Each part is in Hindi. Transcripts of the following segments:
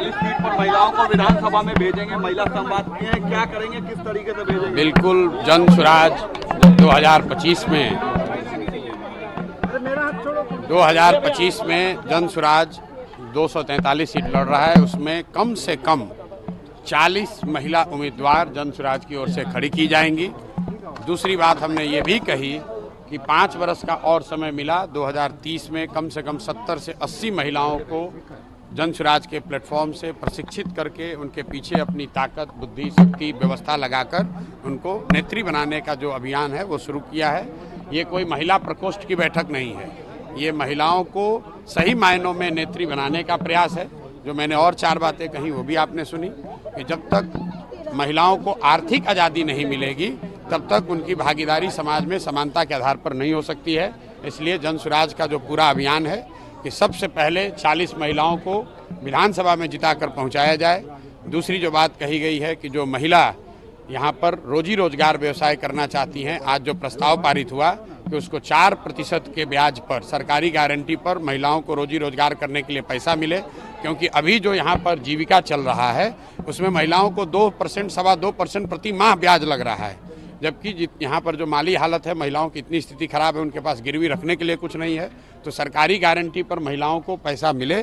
40 सीट पर महिलाओं को विधानसभा में भेजेंगे, महिला संवाद किए, क्या करेंगे, किस तरीके से भेजेंगे? बिल्कुल जन स्वराज 2025 में जन स्वराज 243 सीट लड़ रहा है। उसमें कम से कम 40 महिला उम्मीदवार जन स्वराज की ओर से खड़ी की जाएंगी। दूसरी बात हमने ये भी कही कि 5 वर्ष का और समय मिला। 2030 में कम से कम 70 से 80 महिलाओं को जन स्वराज के प्लेटफॉर्म से प्रशिक्षित करके उनके पीछे अपनी ताकत, बुद्धि, शक्ति, व्यवस्था लगाकर उनको नेत्री बनाने का जो अभियान है वो शुरू किया है। ये कोई महिला प्रकोष्ठ की बैठक नहीं है, ये महिलाओं को सही मायनों में नेत्री बनाने का प्रयास है। जो मैंने और 4 बातें कही वो भी आपने सुनी कि जब तक महिलाओं को आर्थिक आज़ादी नहीं मिलेगी तब तक उनकी भागीदारी समाज में समानता के आधार पर नहीं हो सकती है। इसलिए जन स्वराज का जो पूरा अभियान है कि सबसे पहले 40 महिलाओं को विधानसभा में जिताकर पहुंचाया जाए। दूसरी जो बात कही गई है कि जो महिला यहाँ पर रोजी रोजगार व्यवसाय करना चाहती हैं, आज जो प्रस्ताव पारित हुआ कि उसको 4% के ब्याज पर सरकारी गारंटी पर महिलाओं को रोजी रोजगार करने के लिए पैसा मिले, क्योंकि अभी जो यहाँ पर जीविका चल रहा है उसमें महिलाओं को 2%, 2.25% प्रति माह ब्याज लग रहा है। जबकि यहाँ पर जो माली हालत है, महिलाओं की इतनी स्थिति खराब है, उनके पास गिरवी रखने के लिए कुछ नहीं है। तो सरकारी गारंटी पर महिलाओं को पैसा मिले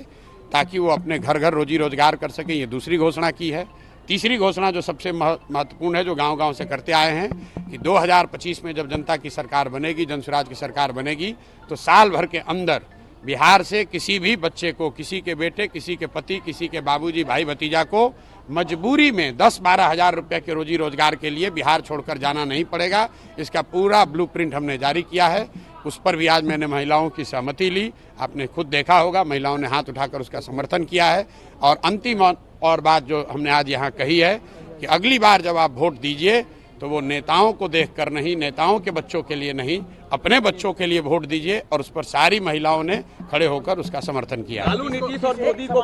ताकि वो अपने घर घर रोजी रोजगार कर सकें, ये दूसरी घोषणा की है। तीसरी घोषणा जो सबसे महत्वपूर्ण है, जो गांव-गांव से करते आए हैं कि 2025 में जब जनता की सरकार बनेगी, जन स्वराज की सरकार बनेगी, तो साल भर के अंदर बिहार से किसी भी बच्चे को, किसी के बेटे, किसी के पति, किसी के बाबूजी, भाई भतीजा को मजबूरी में 10-12 हज़ार रुपये के रोजी रोजगार के लिए बिहार छोड़कर जाना नहीं पड़ेगा। इसका पूरा ब्लूप्रिंट हमने जारी किया है। उस पर भी आज मैंने महिलाओं की सहमति ली। आपने खुद देखा होगा, महिलाओं ने हाथ उठाकर उसका समर्थन किया है। और अंतिम और बात जो हमने आज यहाँ कही है कि अगली बार जब आप वोट दीजिए तो वो नेताओं को देखकर नहीं, नेताओं के बच्चों के लिए नहीं, अपने बच्चों के लिए वोट दीजिए। और उस पर सारी महिलाओं ने खड़े होकर उसका समर्थन किया। लालू, नीतीश और मोदी को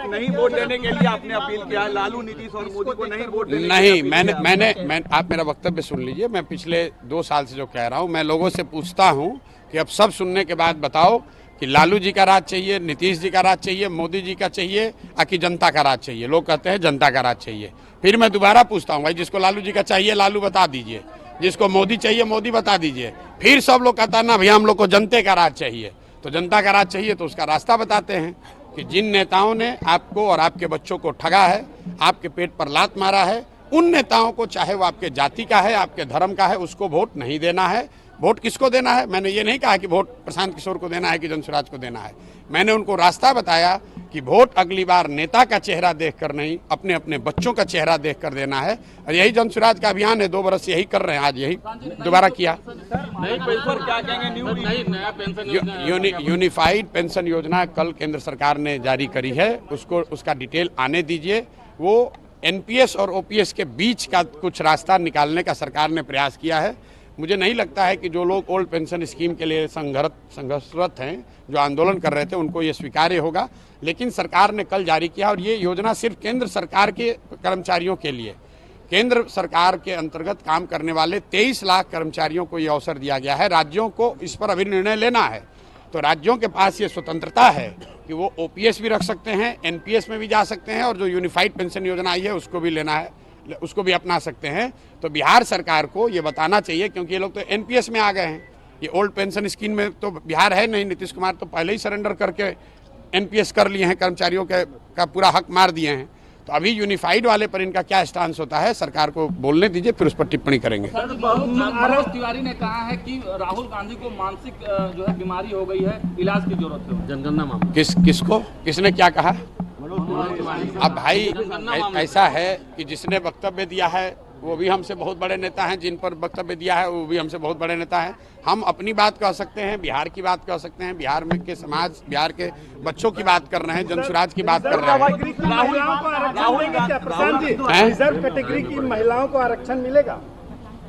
नहीं वोट देने के लिए आपने अपील किया है। लालू, नीतीश और मोदी को नहीं वोट देने नहीं, मैंने आप मेरा वक्तव्य सुन लीजिए। मैं पिछले 2 साल से जो कह रहा हूँ, मैं लोगों से पूछता हूँ कि अब सब सुनने के बाद बताओ कि लालू जी का राज चाहिए, नीतीश जी का राज चाहिए, मोदी जी का चाहिए, या कि जनता का राज चाहिए? लोग कहते हैं जनता का राज चाहिए। फिर मैं दोबारा पूछता हूँ, भाई जिसको लालू जी का चाहिए लालू बता दीजिए, जिसको मोदी चाहिए मोदी बता दीजिए। फिर सब लोग कहता है ना भैया हम लोग को जनता का राज चाहिए। तो जनता का राज चाहिए तो उसका रास्ता बताते हैं कि जिन नेताओं ने आपको और आपके बच्चों को ठगा है, आपके पेट पर लात मारा है, उन नेताओं को, चाहे वो आपके जाति का है, आपके धर्म का है, उसको वोट नहीं देना है। वोट किसको देना है? मैंने ये नहीं कहा कि वोट प्रशांत किशोर को देना है कि जन स्वराज को देना है। मैंने उनको रास्ता बताया कि वोट अगली बार नेता का चेहरा देखकर नहीं, अपने अपने बच्चों का चेहरा देखकर देना है। और यही जन स्वराज का अभियान है। 2 बरस यही कर रहे हैं, आज यही दोबारा किया। यूनिफाइड पेंशन योजना कल केंद्र सरकार ने जारी करी है, उसका डिटेल आने दीजिए। वो एनपीएस और ओपीएस के बीच का कुछ रास्ता निकालने का सरकार ने प्रयास किया है। मुझे नहीं लगता है कि जो लोग ओल्ड पेंशन स्कीम के लिए संघर्षरत हैं, जो आंदोलन कर रहे थे, उनको ये स्वीकार्य होगा। लेकिन सरकार ने कल जारी किया और ये योजना सिर्फ केंद्र सरकार के कर्मचारियों के लिए, केंद्र सरकार के अंतर्गत काम करने वाले 23 लाख कर्मचारियों को ये अवसर दिया गया है। राज्यों को इस पर अभी निर्णय लेना है, तो राज्यों के पास ये स्वतंत्रता है कि वो ओपीएस भी रख सकते हैं, एनपीएस में भी जा सकते हैं, और जो यूनिफाइड पेंशन योजना आई है उसको भी लेना है, उसको भी अपना सकते हैं। तो बिहार सरकार को ये बताना चाहिए, क्योंकि ये लोग तो एनपीएस में आ गए हैं। ये ओल्ड पेंशन स्कीम में तो बिहार है नहीं। नीतीश कुमार तो पहले ही सरेंडर करके एनपीएस कर लिए हैं, कर्मचारियों का पूरा हक मार दिए हैं। तो अभी यूनिफाइड वाले पर इनका क्या स्टांस होता है, सरकार को बोलने दीजिए, फिर उस पर टिप्पणी करेंगे। मनोज तिवारी ने कहा है कि राहुल गांधी को मानसिक जो है बीमारी हो गई है, इलाज की जरूरत है। जनगणना मामला किसने क्या कहा? अब भाई ऐसा है कि जिसने वक्तव्य दिया है वो भी हमसे बहुत बड़े नेता हैं, जिन पर वक्तव्य दिया है वो भी हमसे बहुत बड़े नेता हैं। हम अपनी बात कह सकते हैं, बिहार की बात कह सकते हैं, बिहार में के समाज, बिहार के बच्चों की बात कर रहे हैं, जन स्वराज की बात कर रहे हैं। रिजर्व कैटेगरी की महिलाओं को आरक्षण मिलेगा?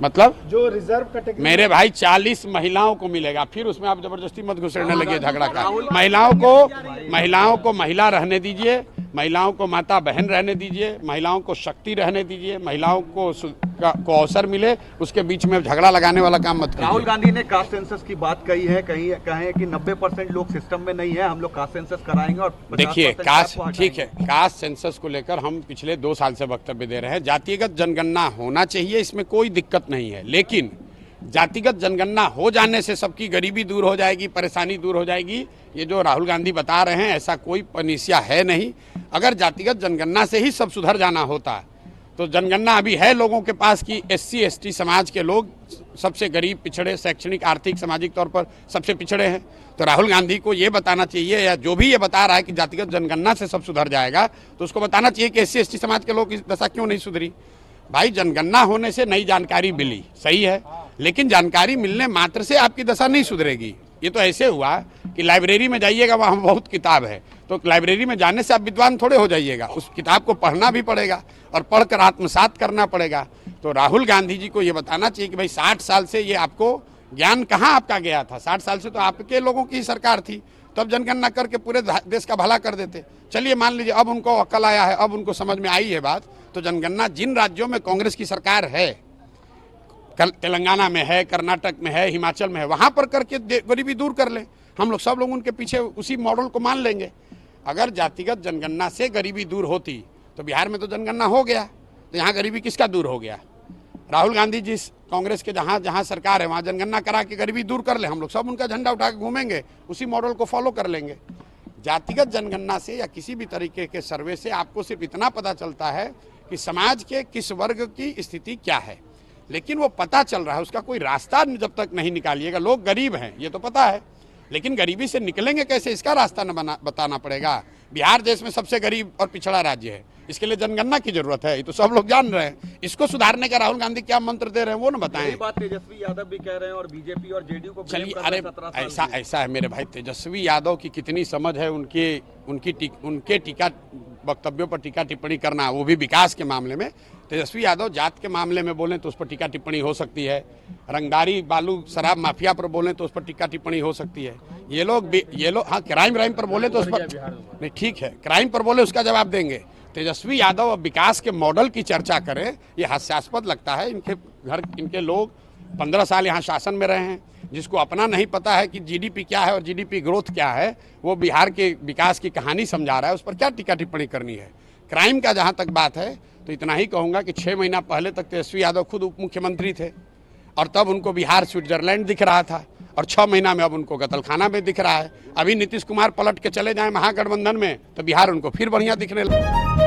मतलब जो रिजर्व कैटेगरी, मेरे भाई 40 महिलाओं को मिलेगा। फिर उसमें आप जबरदस्ती मत घुसेड़ने लगे झगड़ा का। महिलाओं को महिला रहने दीजिए, महिलाओं को माता बहन रहने दीजिए, महिलाओं को शक्ति रहने दीजिए, महिलाओं को को अवसर मिले, उसके बीच में झगड़ा लगाने वाला काम मत राहुल कीजिए। गांधी ने कास्ट सेंसस की बात कही है, कहीं कहे कि 90% लोग सिस्टम में नहीं है, हम लोग कास्ट सेंसस कराएंगे और 50% देखिए कास्ट, आपको ठीक है, हटाएंगे। कास्ट सेंसस को लेकर हम पिछले 2 साल से वक्तव्य दे रहे हैं। जातिगत जनगणना होना चाहिए, इसमें कोई दिक्कत नहीं है, लेकिन जातिगत जनगणना हो जाने से सबकी गरीबी दूर हो जाएगी, परेशानी दूर हो जाएगी, ये जो राहुल गांधी बता रहे हैं ऐसा कोई पनिसिया है नहीं। अगर जातिगत जनगणना से ही सब सुधर जाना होता तो जनगणना अभी है लोगों के पास कि SC ST समाज के लोग सबसे गरीब, पिछड़े, शैक्षणिक, आर्थिक, सामाजिक तौर पर सबसे पिछड़े हैं। तो राहुल गांधी को ये बताना चाहिए, या जो भी ये बता रहा है कि जातिगत जनगणना से सब सुधर जाएगा, तो उसको बताना चाहिए कि SC ST समाज के लोग की दशा क्यों नहीं सुधरी। भाई जनगणना होने से नई जानकारी मिली, सही है, लेकिन जानकारी मिलने मात्र से आपकी दशा नहीं सुधरेगी। ये तो ऐसे हुआ कि लाइब्रेरी में जाइएगा, वहाँ बहुत किताब है, तो लाइब्रेरी में जाने से आप विद्वान थोड़े हो जाइएगा, उस किताब को पढ़ना भी पड़ेगा और पढ़कर आत्मसात करना पड़ेगा। तो राहुल गांधी जी को ये बताना चाहिए कि भाई 60 साल से ये आपको ज्ञान कहाँ आपका गया था। 60 साल से तो आपके लोगों की सरकार थी, तब जनगणना करके पूरे देश का भला कर देते। चलिए मान लीजिए अब उनको अक्ल आया है, अब उनको समझ में आई है बात, तो जनगणना जिन राज्यों में कांग्रेस की सरकार है, तेलंगाना में है, कर्नाटक में है, हिमाचल में है, वहाँ पर करके गरीबी दूर कर ले। हम लोग सब लोग उनके पीछे उसी मॉडल को मान लेंगे। अगर जातिगत जनगणना से गरीबी दूर होती तो बिहार में तो जनगणना हो गया, तो यहाँ गरीबी किसका दूर हो गया। राहुल गांधी जिस कांग्रेस के जहाँ जहाँ सरकार है वहाँ जनगणना करा के गरीबी दूर कर ले, हम लोग सब उनका झंडा उठा के घूमेंगे, उसी मॉडल को फॉलो कर लेंगे। जातिगत जनगणना से या किसी भी तरीके के सर्वे से आपको सिर्फ इतना पता चलता है कि समाज के किस वर्ग की स्थिति क्या है, लेकिन वो पता चल रहा है, उसका कोई रास्ता जब तक नहीं निकालिएगा। लोग गरीब हैं ये तो पता है, लेकिन गरीबी से निकलेंगे कैसे इसका रास्ता बताना पड़ेगा। बिहार देश में सबसे गरीब और पिछड़ा राज्य है, इसके लिए जनगणना की जरूरत है, ये तो सब लोग जान रहे हैं। इसको सुधारने का राहुल गांधी क्या मंत्र दे रहे हैं वो ना बताएं। यही बात तेजस्वी यादव भी कह रहे हैं और बीजेपी और जेडीयू को चलिए, अरे ऐसा है मेरे भाई, तेजस्वी यादव की कितनी समझ है उनके टीका वक्तव्यों पर टीका टिप्पणी करना, वो भी विकास के मामले में। तेजस्वी यादव जात के मामले में बोलें तो उस पर टीका टिप्पणी हो सकती है, रंगदारी बालू शराब माफिया पर बोलें तो उस पर टीका टिप्पणी हो सकती है। ये लोग हाँ क्राइम पर बोले तो उस पर नहीं, ठीक है, क्राइम पर बोले उसका जवाब देंगे। तेजस्वी यादव अब विकास के मॉडल की चर्चा करें, ये हास्यास्पद लगता है। इनके लोग 15 साल यहाँ शासन में रहे हैं, जिसको अपना नहीं पता है कि GDP क्या है और GDP ग्रोथ क्या है, वो बिहार के विकास की कहानी समझा रहा है, उस पर क्या टीका टिप्पणी करनी है। क्राइम का जहाँ तक बात है तो इतना ही कहूँगा कि 6 महीना पहले तक तेजस्वी यादव खुद उप मुख्यमंत्री थे और तब उनको बिहार स्विट्जरलैंड दिख रहा था, और 6 महीना में अब उनको कत्लखाना में दिख रहा है। अभी नीतीश कुमार पलट के चले जाएं महागठबंधन में तो बिहार उनको फिर बढ़िया दिखने लगा।